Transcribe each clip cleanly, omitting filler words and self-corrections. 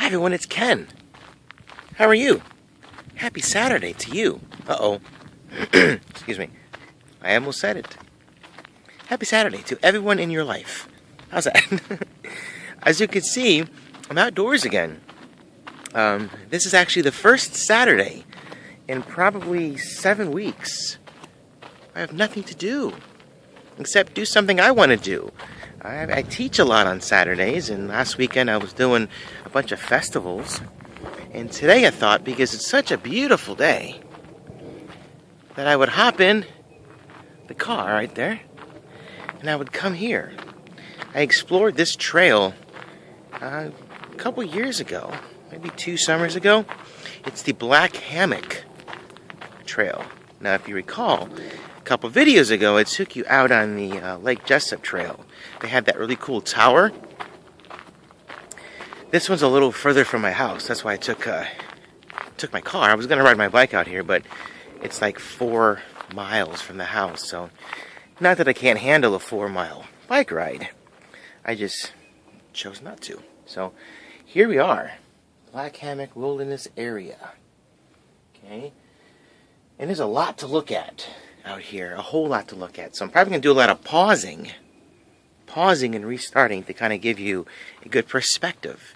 everyone, it's Ken. How are you? Happy Saturday to you. Uh-oh. Excuse me. I almost said it. Happy Saturday to everyone in your life. How's that? As you can see, I'm outdoors again. This is actually the first Saturday in probably 7 weeks. I have nothing to do except do something I want to do. I teach a lot on Saturdays, and last weekend I was doing a bunch of festivals. And today I thought, because it's such a beautiful day, that I would hop in the car right there, and I would come here. I explored this trail a couple years ago, maybe 2 summers ago. It's the Black Hammock Trail. Now, if you recall, a couple videos ago, I took you out on the Lake Jessup Trail. They had that really cool tower. This one's a little further from my house. That's why I took my car. I was going to ride my bike out here, but it's like 4 miles from the house. So, not that I can't handle a 4-mile bike ride. I just chose not to. So, here we are. Black Hammock Wilderness Area. Okay. And there's a lot to look at out here. A whole lot to look at. So I'm probably going to do a lot of pausing and restarting to kind of give you a good perspective.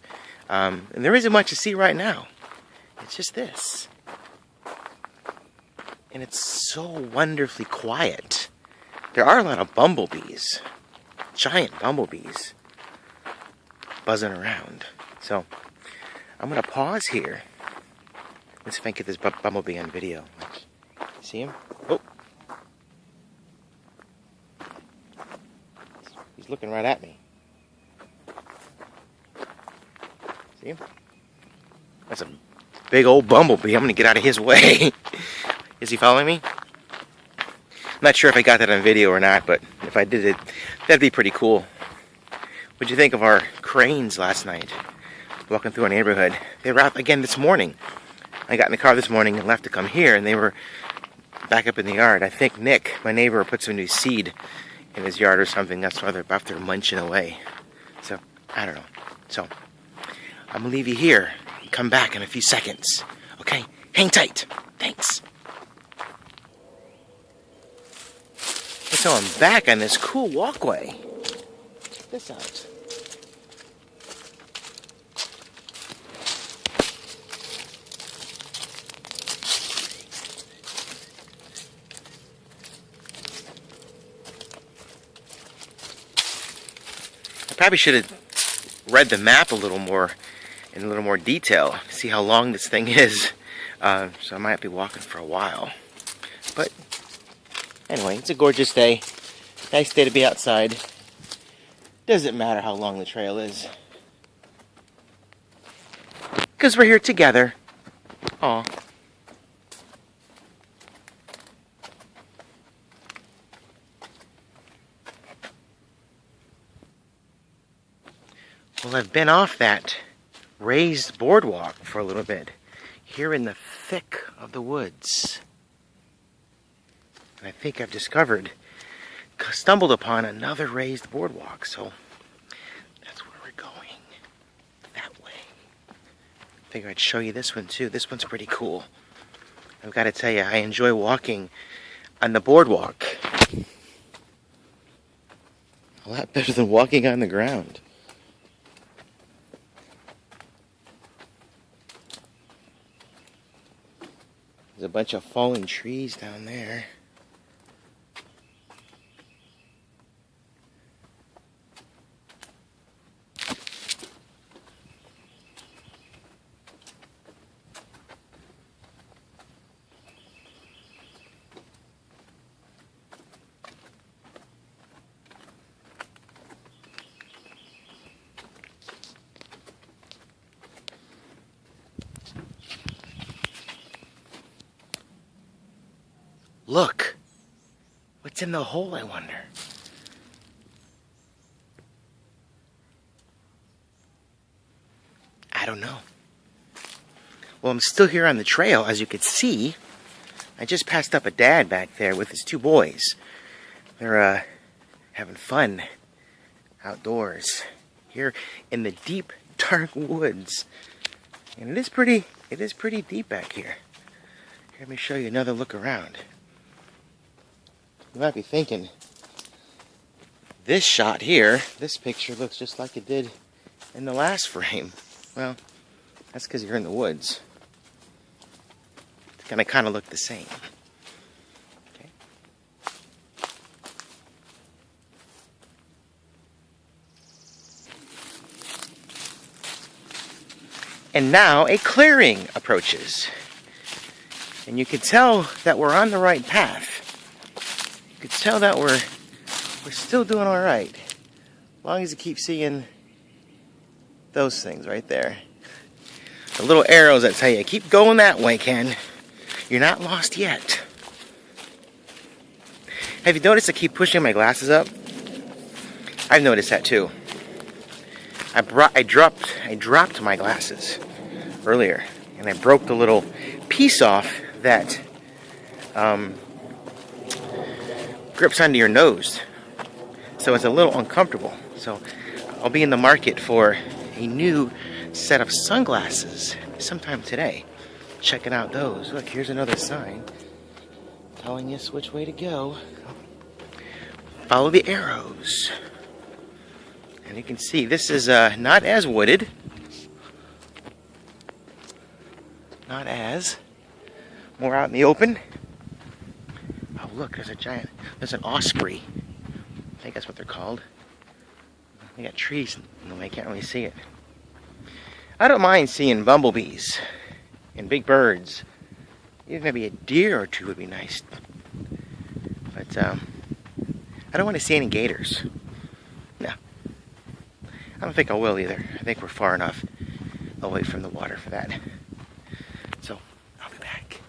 And there isn't much to see right now. It's just this. And it's so wonderfully quiet. There are a lot of bumblebees. Giant bumblebees. Buzzing around. So, I'm going to pause here. Let's see if I can get this bumblebee on video. See him? Oh. He's looking right at me. See him? That's a big old bumblebee. I'm going to get out of his way. Is he following me? I'm not sure if I got that on video or not, but if I did it, that'd be pretty cool. What'd you think of our cranes last night? Walking through our neighborhood. They were out again this morning. I got in the car this morning and left to come here, and they were back up in the yard. I think Nick, my neighbor, put some new seed in his yard or something. That's why they're out there munching away. So, I don't know. So, I'm going to leave you here and come back in a few seconds. Okay? Hang tight. Thanks. So I'm back on this cool walkway. Check this out. I probably should have read the map a little more, in a little more detail, to see how long this thing is. So I might be walking for a while. But anyway, it's a gorgeous day. Nice day to be outside. Doesn't matter how long the trail is, because we're here together. Aw. Well, I've been off that raised boardwalk for a little bit, here in the thick of the woods. And I think I've stumbled upon another raised boardwalk, so that's where we're going. That way. Figure I'd show you this one too. This one's pretty cool. I've got to tell you, I enjoy walking on the boardwalk a lot better than walking on the ground. There's a bunch of fallen trees down there. Look, what's in the hole, I wonder? I don't know. Well, I'm still here on the trail, as you can see. I just passed up a dad back there with his 2 boys. They're having fun outdoors here in the deep, dark woods. And it is pretty deep back here. Let me show you another look around. You might be thinking, this shot here, this picture looks just like it did in the last frame. Well, that's because you're in the woods. It's gonna kind of look the same. Okay. And now a clearing approaches. And you can tell that we're on the right path. You can tell that we're still doing all right. As long as you keep seeing those things right there. The little arrows that tell you, keep going that way, Ken. You're not lost yet. Have you noticed I keep pushing my glasses up? I've noticed that too. I dropped my glasses earlier, and I broke the little piece off that grips onto your nose. So it's a little uncomfortable. So I'll be in the market for a new set of sunglasses sometime today. Checking out those. Look, here's another sign telling us which way to go. Follow the arrows. And you can see this is not as wooded. Not as. More out in the open. Oh, look, there's an osprey. I think that's what they're called. They got trees in the way, I can't really see it. I don't mind seeing bumblebees and big birds. Even maybe a deer or two would be nice. But I don't want to see any gators. No. I don't think I will either. I think we're far enough away from the water for that. So, I'll be back.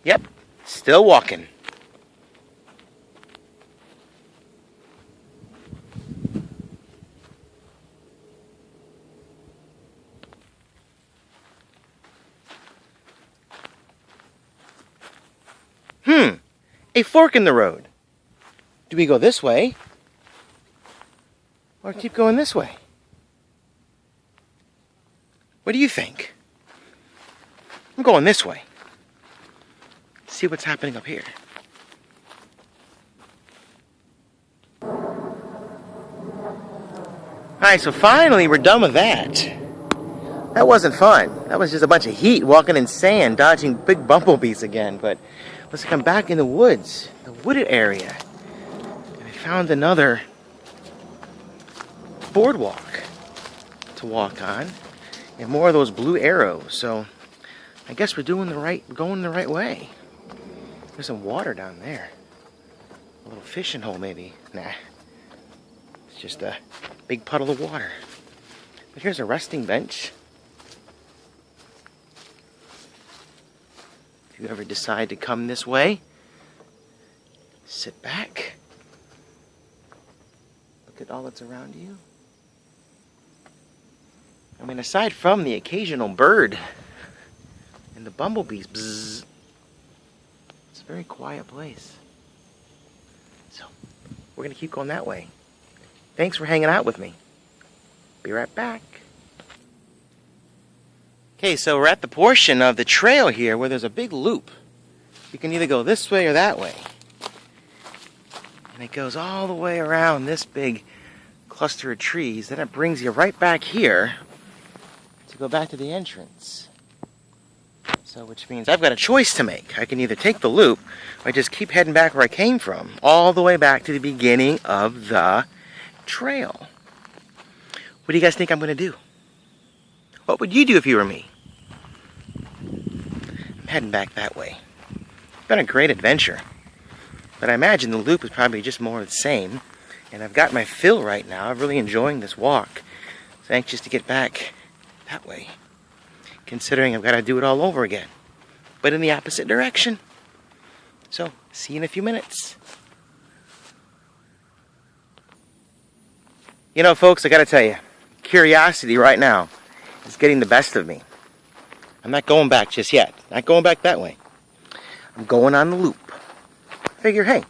Yep, still walking. A fork in the road. Do we go this way? Or keep going this way? What do you think? I'm going this way. See what's happening up here. Alright, so finally we're done with that. That wasn't fun. That was just a bunch of heat walking in sand, dodging big bumblebees again. But let's come back in the woods, the wooded area. And I found another boardwalk to walk on. And more of those blue arrows. So I guess we're going the right way. There's some water down there. A little fishing hole, maybe. Nah. It's just a big puddle of water. But here's a resting bench. If you ever decide to come this way, sit back. Look at all that's around you. I mean, aside from the occasional bird and the bumblebees, bzzz, it's a very quiet place. So, we're going to keep going that way. Thanks for hanging out with me. Be right back. Okay, so we're at the portion of the trail here where there's a big loop. You can either go this way or that way. And it goes all the way around this big cluster of trees. Then it brings you right back here to go back to the entrance. So, which means I've got a choice to make. I can either take the loop or just keep heading back where I came from, all the way back to the beginning of the trail. What do you guys think I'm going to do? What would you do if you were me? I'm heading back that way. It's been a great adventure. But I imagine the loop is probably just more of the same. And I've got my fill right now. I'm really enjoying this walk. So anxious to get back that way. Considering I've got to do it all over again. But in the opposite direction. So, see you in a few minutes. You know, folks, I got to tell you. Curiosity right now is getting the best of me. I'm not going back just yet. Not going back that way. I'm going on the loop. Figure, hey,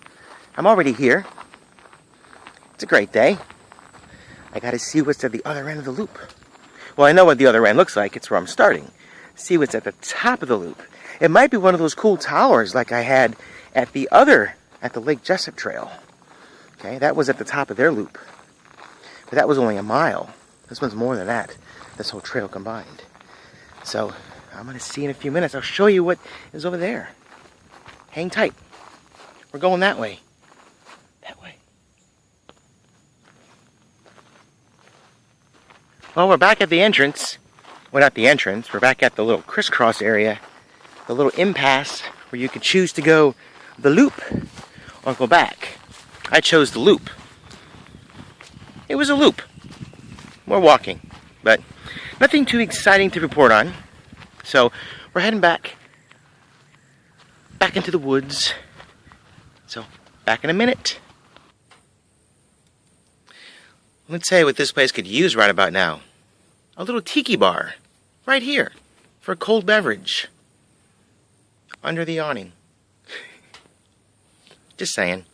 I'm already here. It's a great day. I gotta see what's at the other end of the loop. Well, I know what the other end looks like. It's where I'm starting. See what's at the top of the loop. It might be one of those cool towers like I had at the Lake Jessup Trail. Okay, that was at the top of their loop. But that was only a mile. This one's more than that. This whole trail combined. So, I'm going to see in a few minutes. I'll show you what is over there. Hang tight. We're going that way. That way. Well, we're back at the entrance. Well, not the entrance. We're back at the little crisscross area. The little impasse where you could choose to go the loop or go back. I chose the loop. It was a loop. We're walking, but nothing too exciting to report on. So we're heading back into the woods. So back in a minute. Let's say what this place could use right about now. A little tiki bar right here for a cold beverage under the awning. Just saying.